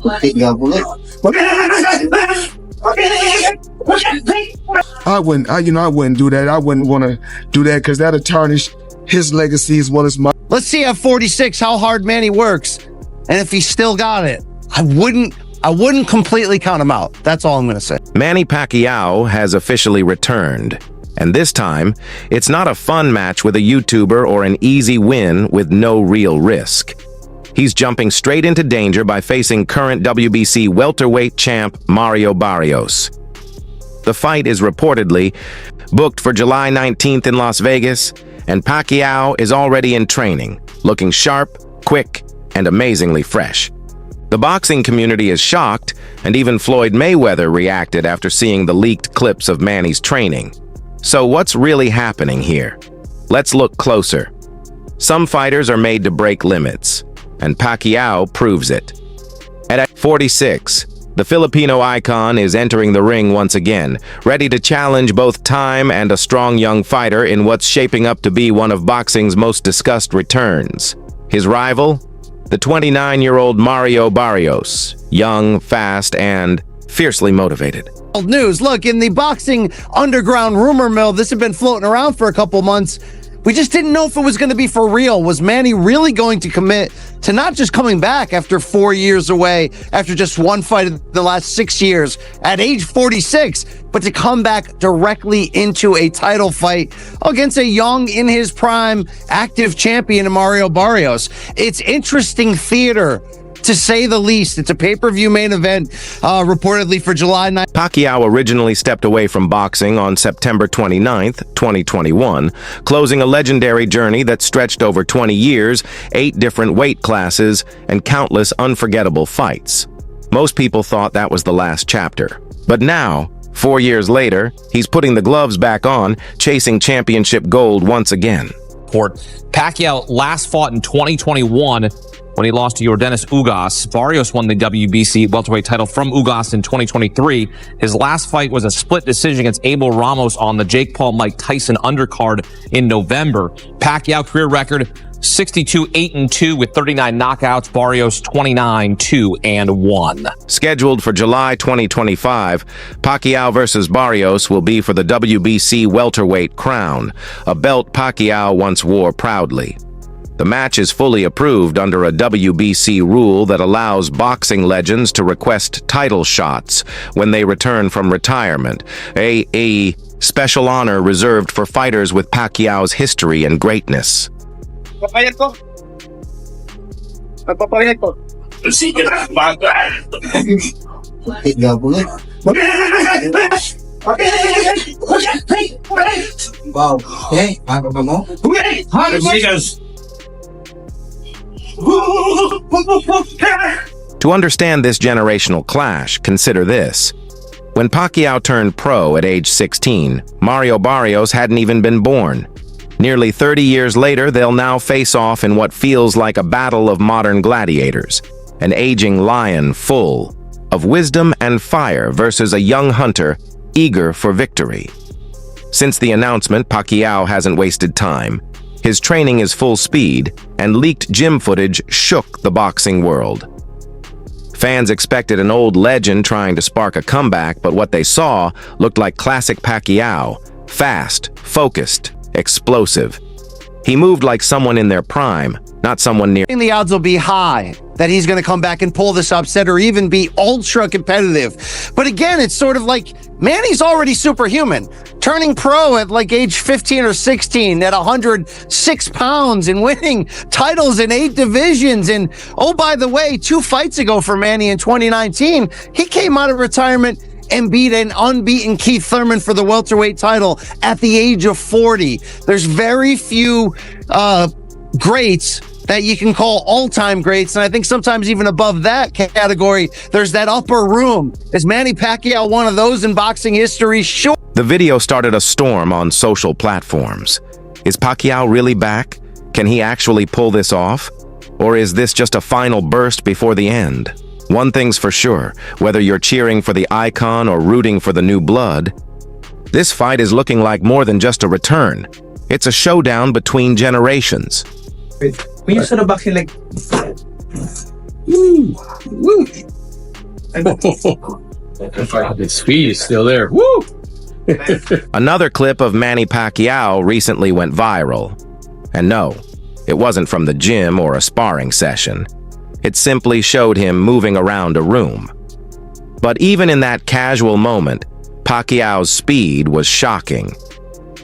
I wouldn't do that. I wouldn't want to do that because that'll tarnish his legacy as well as mine. Let's see at 46 how hard Manny works, and if he still got it. I wouldn't completely count him out. That's all I'm going to say. Manny Pacquiao has officially returned. And this time, it's not a fun match with a YouTuber or an easy win with no real risk. He's jumping straight into danger by facing current WBC welterweight champ Mario Barrios. The fight is reportedly booked for July 19th in Las Vegas, and Pacquiao is already in training, looking sharp, quick, and amazingly fresh. The boxing community is shocked, and even Floyd Mayweather reacted after seeing the leaked clips of Manny's training. So what's really happening here? Let's look closer. Some fighters are made to break limits, and Pacquiao proves it. At 46, the Filipino icon is entering the ring once again, ready to challenge both time and a strong young fighter in what's shaping up to be one of boxing's most discussed returns. His rival? The 29-year-old Mario Barrios, young, fast, and fiercely motivated. News. Look, in the boxing underground rumor mill, this had been floating around for a couple months. We just didn't know if it was going to be for real. Was Manny really going to commit to not just coming back after 4 years away, after just one fight in the last 6 years, at age 46, but to come back directly into a title fight against a young, in his prime, active champion, Mario Barrios? It's interesting theater, to say the least. It's a pay-per-view main event, reportedly for July 9th. Pacquiao originally stepped away from boxing on September 29th, 2021, closing a legendary journey that stretched over 20 years, 8 different weight classes, and countless unforgettable fights. Most people thought that was the last chapter. But now, 4 years later, he's putting the gloves back on, chasing championship gold once again. Pacquiao last fought in 2021 when he lost to Yordenis Ugas. Barrios won the WBC welterweight title from Ugas in 2023. His last fight was a split decision against Abel Ramos on the Jake Paul-Mike Tyson undercard in November. Pacquiao career record 62-8-2 with 39 knockouts. Barrios 29-2-1. Scheduled for July 2025, Pacquiao versus Barrios will be for the WBC welterweight crown, a belt Pacquiao once wore proudly. The match is fully approved under a WBC rule that allows boxing legends to request title shots when they return from retirement, a special honor reserved for fighters with Pacquiao's history and greatness. To understand this generational clash, consider this. When Pacquiao turned pro at age 16, Mario Barrios hadn't even been born. Nearly 30 years later, they'll now face off in what feels like a battle of modern gladiators, an aging lion full of wisdom and fire versus a young hunter eager for victory. Since the announcement, Pacquiao hasn't wasted time. His training is full speed, and leaked gym footage shook the boxing world. Fans expected an old legend trying to spark a comeback, but what they saw looked like classic Pacquiao, fast, focused, explosive. He moved like someone in their prime, not someone near. The odds will be high that he's going to come back and pull this upset or even be ultra competitive. But again, it's sort of like Manny's already superhuman. Turning pro at like age 15 or 16 at 106 pounds and winning titles in 8 divisions. And oh, by the way, 2 fights ago for Manny in 2019, he came out of retirement and beat an unbeaten Keith Thurman for the welterweight title at the age of 40. There's very few greats that you can call all-time greats, and I think sometimes even above that category, there's that upper room. Is Manny Pacquiao one of those in boxing history? Sure. The video started a storm on social platforms. Is Pacquiao really back? Can he actually pull this off? Or is this just a final burst before the end? One thing's for sure, whether you're cheering for the icon or rooting for the new blood, this fight is looking like more than just a return. It's a showdown between generations. When you said about like, woo, woo. The speed is still there. Woo! Another clip of Manny Pacquiao recently went viral. And no, it wasn't from the gym or a sparring session. It simply showed him moving around a room. But even in that casual moment, Pacquiao's speed was shocking.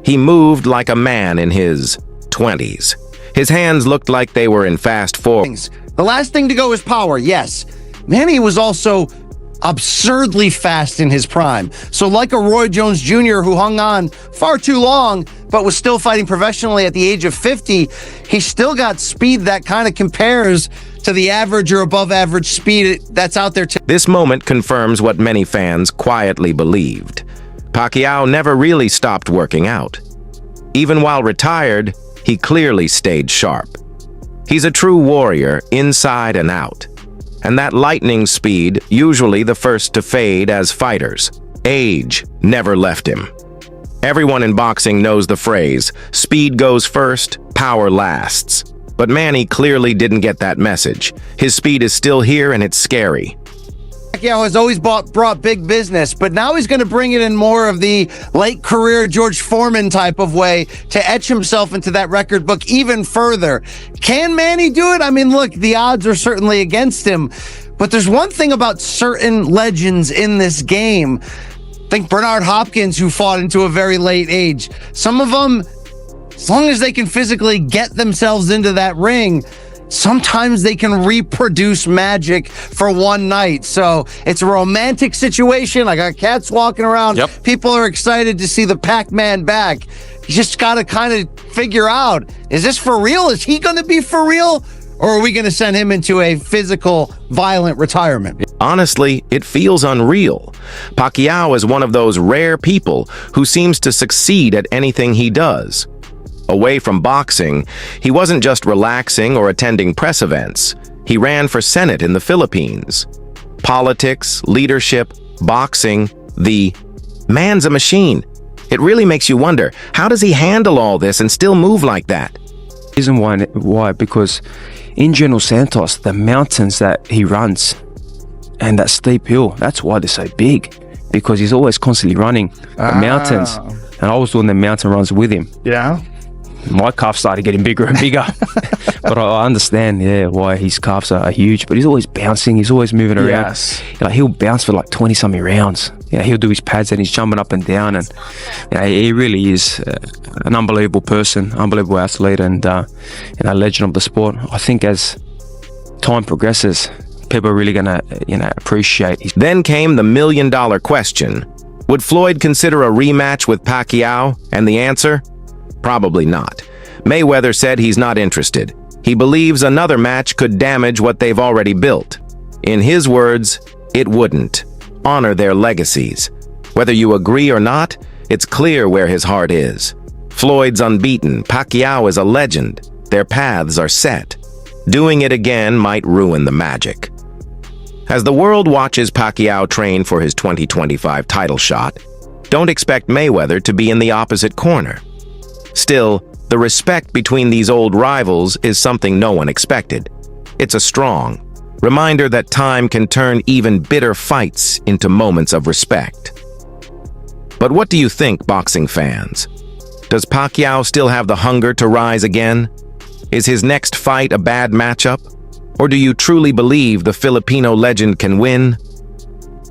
He moved like a man in his 20s. His hands looked like they were in fast forward. The last thing to go is power, yes. Manny was also absurdly fast in his prime. So like a Roy Jones Jr. who hung on far too long, but was still fighting professionally at the age of 50, he still got speed that kind of compares to the average or above average speed that's out there today. This moment confirms what many fans quietly believed. Pacquiao never really stopped working out. Even while retired, he clearly stayed sharp. He's a true warrior inside and out. And that lightning speed, usually the first to fade as fighters. Age never left him. Everyone in boxing knows the phrase, speed goes first, power lasts. But Manny clearly didn't get that message. His speed is still here and it's scary. Pacquiao has always brought big business, but now he's going to bring it in more of the late career George Foreman type of way to etch himself into that record book even further. Can Manny do it? I mean, look, the odds are certainly against him, but there's one thing about certain legends in this game. Think Bernard Hopkins, who fought into a very late age. Some of them, as long as they can physically get themselves into that ring, sometimes they can reproduce magic for one night. So it's a romantic situation. I got cats walking around. Yep. People are excited to see the Pac-Man back. You just got to kind of figure out, is this for real? Is he going to be for real? Or are we going to send him into a physical, violent retirement? Honestly, it feels unreal. Pacquiao is one of those rare people who seems to succeed at anything he does. Away from boxing, he wasn't just relaxing or attending press events. He ran for Senate in the Philippines. Politics, leadership, boxing, the man's a machine. It really makes you wonder, how does he handle all this and still move like that? Reason why? Because in General Santos, the mountains that he runs and that steep hill, that's why they're so big. Because he's always constantly running the mountains. And I was doing the mountain runs with him. Yeah. My calves started getting bigger and bigger. But I understand, why his calves are huge. But he's always bouncing. He's always moving around. Yes. Like, he'll bounce for like 20-something rounds. He'll do his pads and he's jumping up and down. And he really is an unbelievable person, unbelievable athlete, and a legend of the sport. I think as time progresses, people are really going to, appreciate his. Then came the million-dollar question. Would Floyd consider a rematch with Pacquiao? And the answer? Probably not. Mayweather said he's not interested. He believes another match could damage what they've already built. In his words, it wouldn't. Honor their legacies. Whether you agree or not, it's clear where his heart is. Floyd's unbeaten. Pacquiao is a legend. Their paths are set. Doing it again might ruin the magic. As the world watches Pacquiao train for his 2025 title shot, don't expect Mayweather to be in the opposite corner. Still, the respect between these old rivals is something no one expected. It's a strong reminder that time can turn even bitter fights into moments of respect. But what do you think, boxing fans? Does Pacquiao still have the hunger to rise again? Is his next fight a bad matchup? Or do you truly believe the Filipino legend can win?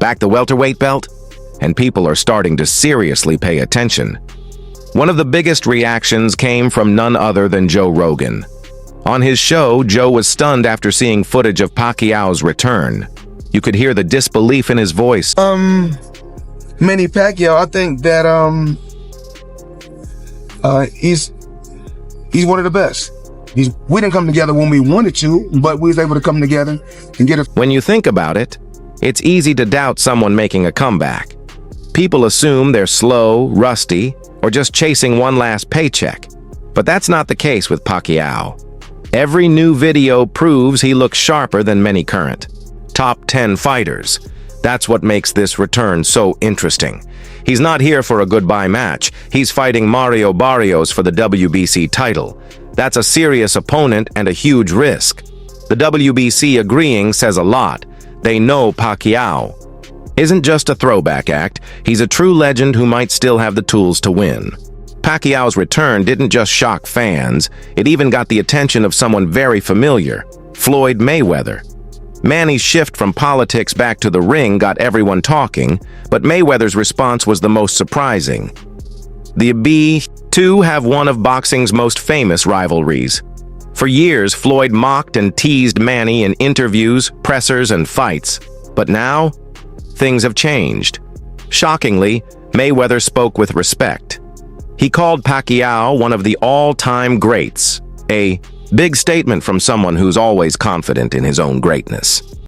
Back the welterweight belt? And people are starting to seriously pay attention. One of the biggest reactions came from none other than Joe Rogan. On his show, Joe was stunned after seeing footage of Pacquiao's return. You could hear the disbelief in his voice. Manny Pacquiao, I think that he's one of the best. We didn't come together when we wanted to, but we was able to come together and get a. When you think about it, it's easy to doubt someone making a comeback. People assume they're slow, rusty, or just chasing one last paycheck. But that's not the case with Pacquiao. Every new video proves he looks sharper than many current top 10 fighters. That's what makes this return so interesting. He's not here for a goodbye match. He's fighting Mario Barrios for the WBC title. That's a serious opponent and a huge risk. The WBC agreeing says a lot. They know Pacquiao isn't just a throwback act, he's a true legend who might still have the tools to win. Pacquiao's return didn't just shock fans, it even got the attention of someone very familiar, Floyd Mayweather. Manny's shift from politics back to the ring got everyone talking, but Mayweather's response was the most surprising. The two have one of boxing's most famous rivalries. For years, Floyd mocked and teased Manny in interviews, pressers, and fights. But now, things have changed. Shockingly, Mayweather spoke with respect. He called Pacquiao one of the all-time greats, a big statement from someone who's always confident in his own greatness.